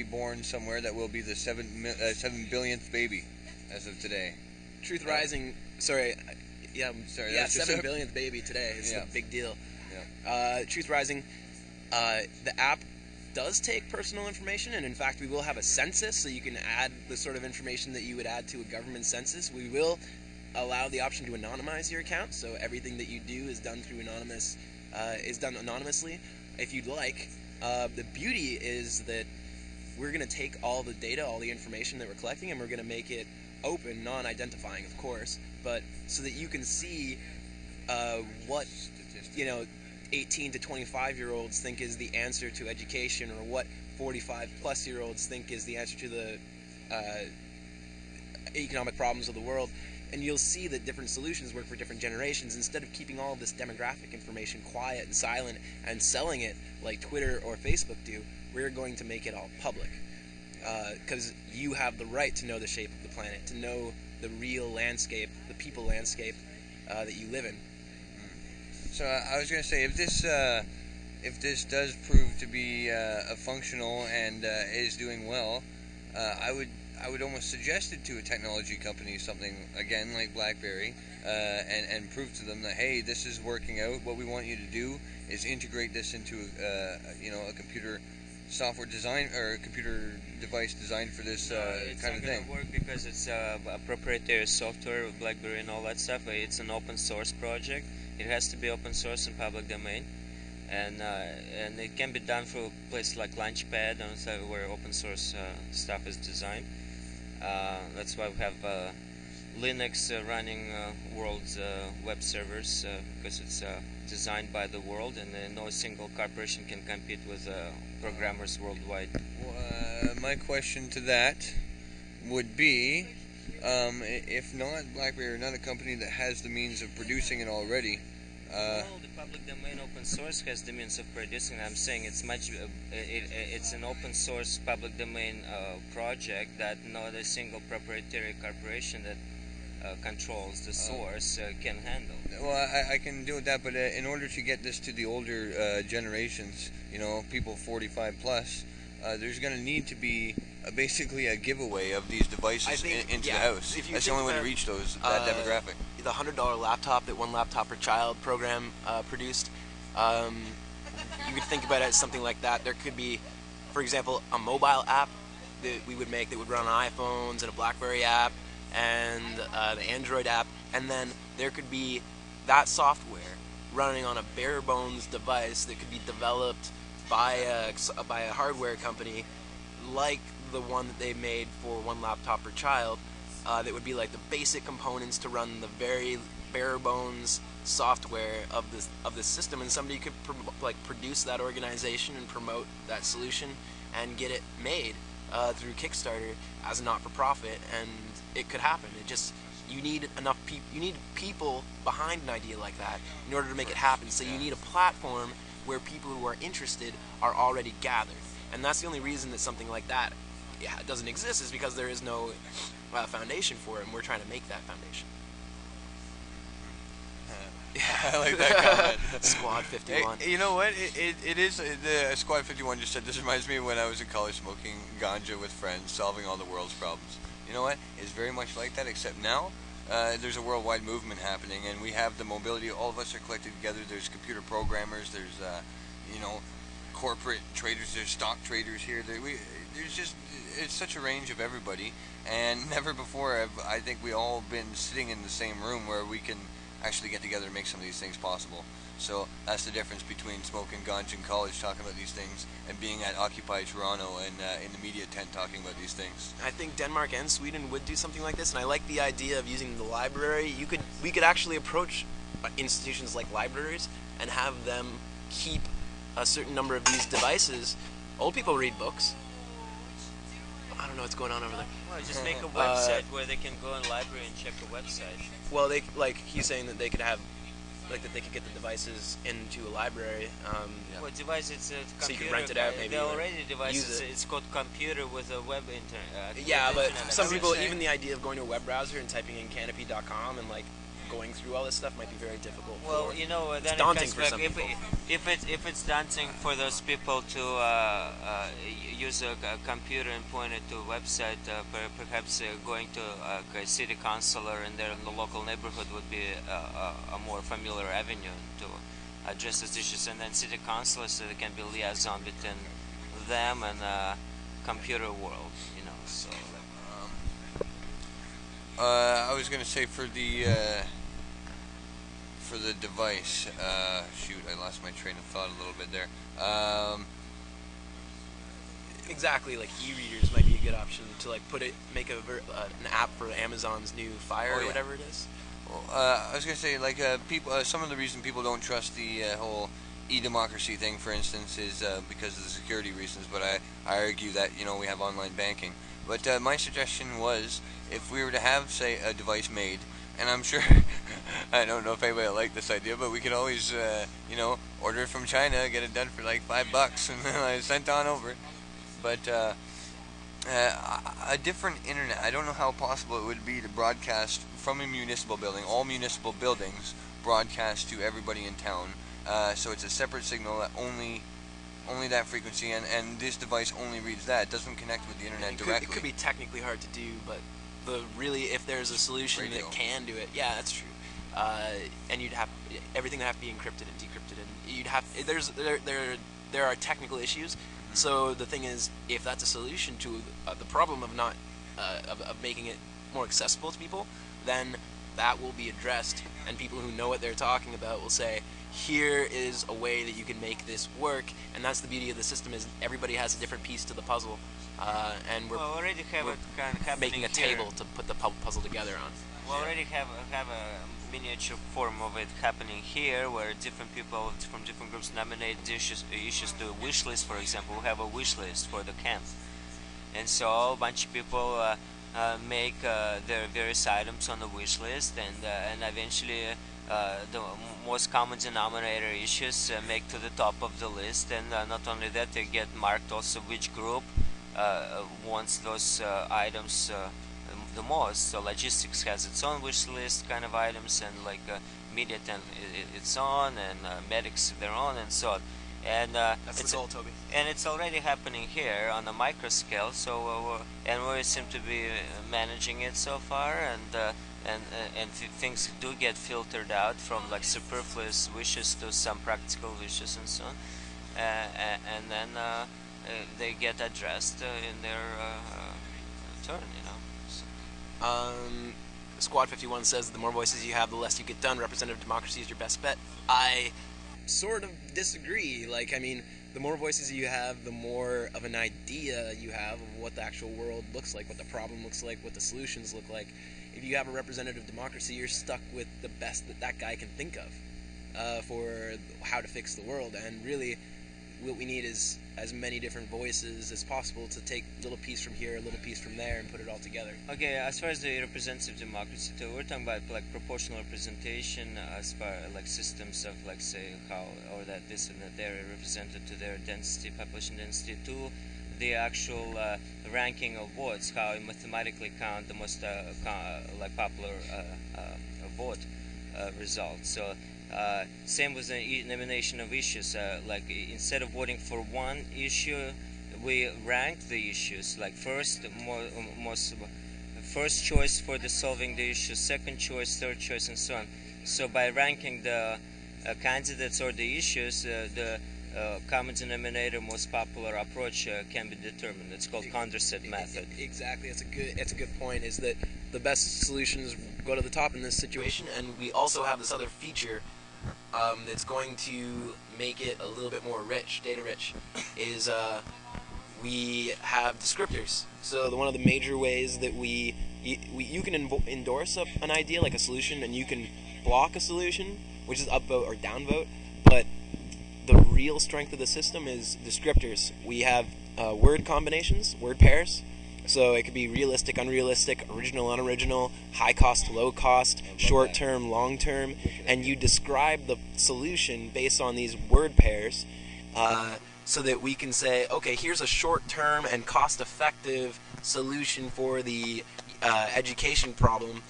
born somewhere that will be the 7 billionth baby as of today. Truth Rising, sorry, yeah, 7 billionth baby today. It's a big deal. Yeah. Truth Rising, the app does take personal information, and in fact we will have a census, so you can add the sort of information that you would add to a government census. We will allow the option to anonymize your account, so everything that you do is done through anonymously if you'd like. The beauty is that we're going to take all the data, all the information that we're collecting, and we're going to make it open, non-identifying of course, but so that you can see what 18 to 25-year-olds think is the answer to education, or what 45-plus-year-olds think is the answer to the economic problems of the world. And you'll see that different solutions work for different generations. Instead of keeping all of this demographic information quiet and silent and selling it like Twitter or Facebook do, we're going to make it all public. Because you have the right to know the shape of the planet, to know the real landscape, the people landscape that you live in. So I was going to say, if this does prove to be functional and is doing well, I would almost suggest it to a technology company, something again like BlackBerry, and prove to them that, hey, this is working out. What we want you to do is integrate this into a computer software design or a computer device designed for this kind of thing. It's not going to work because it's a proprietary software with BlackBerry and all that stuff. It's an open source project. It has to be open source and public domain, and it can be done through a place like Launchpad, where open source stuff is designed. That's why we have Linux running world's web servers, because it's designed by the world, and no single corporation can compete with programmers worldwide. My question to that would be, if not BlackBerry or another company that has the means of producing it already. Well, the public domain open source has the means of producing. I'm saying it's it's an open source public domain project that not a single proprietary corporation that controls the source can handle. Well, I can deal with that, but in order to get this to the older generations, people 45 plus, there's going to need to be basically a giveaway of these devices into the house. That's the only way to reach that demographic. The $100 laptop that One Laptop Per Child program produced, you could think about it as something like that. There could be, for example, a mobile app that we would make that would run on iPhones, and a BlackBerry app, and the Android app, and then there could be that software running on a bare bones device that could be developed by a hardware company like the one that they made for One Laptop Per Child, that would be like the basic components to run the very bare bones software of this system, and somebody could produce that organization and promote that solution and get it made through Kickstarter as a not-for-profit, and it could happen. You need enough people. You need people behind an idea like that in order to make it happen. So you need a platform where people who are interested are already gathered, and that's the only reason that something like that doesn't exist, is because there is no foundation for it, and we're trying to make that foundation. I like that comment. Squad 51. Hey, you know what? It is the Squad 51 just said. This reminds me of when I was in college smoking ganja with friends, solving all the world's problems. You know what? It's very much like that, except now there's a worldwide movement happening, and we have the mobility. All of us are collected together. There's computer programmers. There's corporate traders. There's stock traders here. It's such a range of everybody, and never before have I think we all been sitting in the same room where we can actually get together and make some of these things possible. So that's the difference between smoking ganja in college, talking about these things, and being at Occupy Toronto and in the media tent talking about these things. I think Denmark and Sweden would do something like this, and I like the idea of using the library. We could actually approach institutions like libraries and have them keep a certain number of these devices. Old people read books. I don't know what's going on over there. Well, just make a website where they can go in the library and check the website. Well, he's saying that they could have, that they could get the devices into a library. Well, device, it's a computer. So you can rent it out, maybe. They're already devices. It's called computer with a web internet. Yeah, but some people, even the idea of going to a web browser and typing in canopy.com and going through all this stuff might be very difficult. Well, then it daunting comes for back. some people. If it's daunting for those people to use a computer and point it to a website, perhaps going to a city councilor in the local neighborhood would be a more familiar avenue to address these issues, and then city councilors, so they can be liaison between them and computer world. So. I was gonna say for the device. Shoot, I lost my train of thought a little bit there. Exactly, like e-readers might be a good option to make an app for Amazon's new Fire or whatever it is. Well, I was gonna say people. Some of the reason people don't trust the whole e-democracy thing, for instance, is because of the security reasons. But I argue that we have online banking. But my suggestion was, if we were to have, say, a device made, and I'm sure, I don't know if anybody will like this idea, but we could always, order it from China, get it done for like $5, and then sent on over. But a different internet, I don't know how possible it would be to broadcast from a municipal building, all municipal buildings broadcast to everybody in town. So it's a separate signal that only that frequency, and this device only reads that. It doesn't connect with the internet directly. It could be technically hard to do, but if there's a solution that can do it, yeah, that's true. And you'd have everything that have to be encrypted and decrypted, and there are technical issues. So the thing is, if that's a solution to the problem of not of making it more accessible to people, then that will be addressed, and people who know what they're talking about will say, here is a way that you can make this work. And that's the beauty of the system, is everybody has a different piece to the puzzle, and we're already have it kind of happening making a table to put the puzzle together on. We already have a miniature form of it happening here, where different people from different groups nominate issues to a wish list. For example, we have a wish list for the camp, and so a bunch of people make their various items on the wish list, and eventually the most common denominator issues make to the top of the list, and not only that, they get marked also which group wants those items the most. So logistics has its own wish list kind of items, and media its own, and medics their own, and so on. And that's the goal, Toby. And it's already happening here on a micro scale. So and we seem to be managing it so far, and things do get filtered out from superfluous wishes to some practical wishes and so on, and then they get addressed in their turn. So. Squad 51 says the more voices you have, the less you get done. Representative democracy is your best bet. I sort of disagree. The more voices you have, the more of an idea you have of what the actual world looks like, what the problem looks like, what the solutions look like. If you have a representative democracy, you're stuck with the best that guy can think of for how to fix the world. And really, what we need is as many different voices as possible to take a little piece from here, a little piece from there, and put it all together. Okay, as far as the representative democracy, too, we're talking about proportional representation, as far systems of say how or that this and that they're represented to their density, population density, to the actual ranking of votes, how you mathematically count the most popular vote result. So same with the nomination of issues. Instead of voting for one issue, we rank the issues. First choice for the solving the issue, second choice, third choice, and so on. So by ranking the candidates or the issues, the common denominator, most popular approach can be determined. It's called Condorcet method. Exactly. It's a good point. Is that the best solutions go to the top in this situation, and we also have this other feature that's going to make it a little bit more rich, data rich, is we have descriptors. So one of the major ways that you can endorse an idea, like a solution, and you can block a solution, which is upvote or downvote, but the real strength of the system is descriptors. We have word combinations, word pairs. So it could be realistic, unrealistic, original, unoriginal, high cost, low cost, short term, long term, and you describe the solution based on these word pairs, so that we can say, okay, here's a short term and cost effective solution for the education problem,